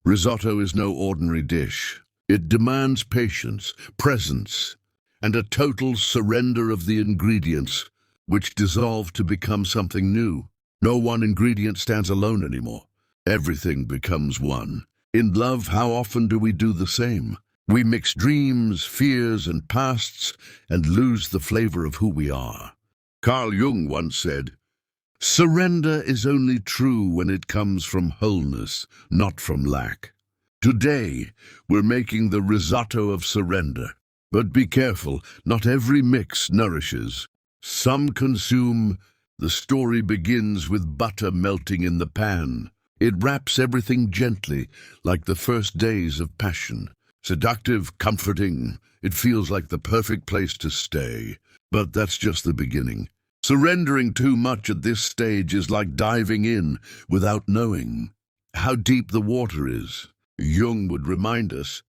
Risotto is no ordinary dish. It demands patience, presence, and a total surrender of the ingredients, which dissolve to become something new. No one ingredient stands alone anymore. Everything becomes one. In love, how often do we do the same? We mix dreams, fears, and pasts and lose the flavor of who we are. Carl Jung once said, "Surrender is only true when it comes from wholeness, not from lack." Today, we're making the risotto of surrender. But be careful, not every mix nourishes. Some consume. The story begins with butter melting in the pan. It wraps everything gently, like the first days of passion. Seductive, comforting, it feels like the perfect place to stay. But that's just the beginning. Surrendering too much at this stage is like diving in without knowing how deep the water is. Jung would remind us,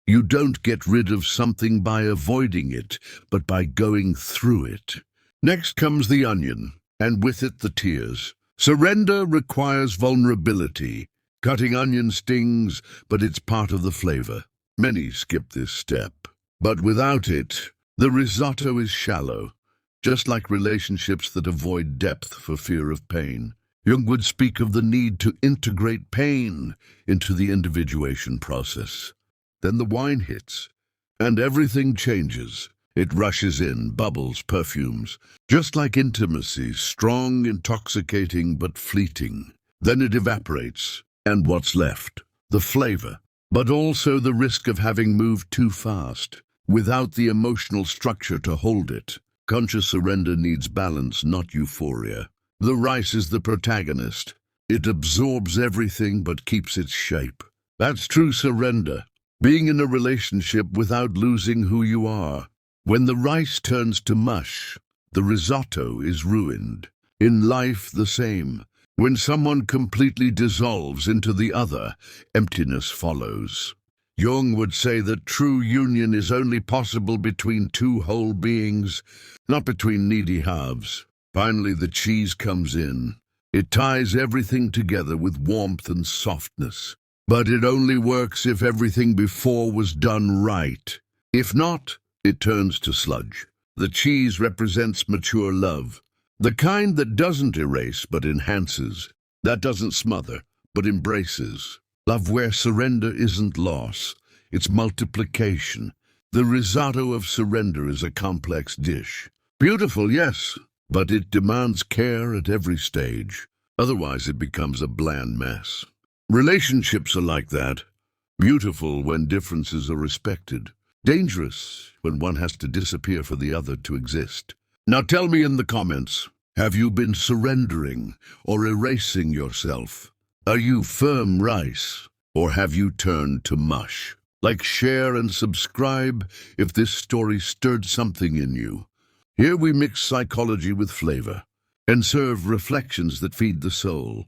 you don't get rid of something by avoiding it, but by going through it. Next comes the onion, and with it the tears. Surrender requires vulnerability. Cutting onion stings, but it's part of the flavor. Many skip this step. But without it, the risotto is shallow, just like relationships that avoid depth for fear of pain. Jung would speak of the need to integrate pain into the individuation process. Then the wine hits, and everything changes. It rushes in, bubbles, perfumes, just like intimacy, strong, intoxicating, but fleeting. Then it evaporates, and what's left? The flavor, but also the risk of having moved too fast, without the emotional structure to hold it. Conscious surrender needs balance, not euphoria. The rice is the protagonist. It absorbs everything but keeps its shape. That's true surrender. Being in a relationship without losing who you are. When the rice turns to mush, the risotto is ruined. In life, the same. When someone completely dissolves into the other, emptiness follows. Jung would say that true union is only possible between two whole beings, not between needy halves. Finally, the cheese comes in. It ties everything together with warmth and softness. But it only works if everything before was done right. If not, it turns to sludge. The cheese represents mature love. The kind that doesn't erase but enhances. That doesn't smother but embraces. Love where surrender isn't loss, it's multiplication. The risotto of surrender is a complex dish. Beautiful, yes, but it demands care at every stage. Otherwise, it becomes a bland mess. Relationships are like that. Beautiful when differences are respected. Dangerous when one has to disappear for the other to exist. Now tell me in the comments, have you been surrendering or erasing yourself? Are you firm rice, or have you turned to mush? Like, share, and subscribe if this story stirred something in you. Here we mix psychology with flavor and serve reflections that feed the soul.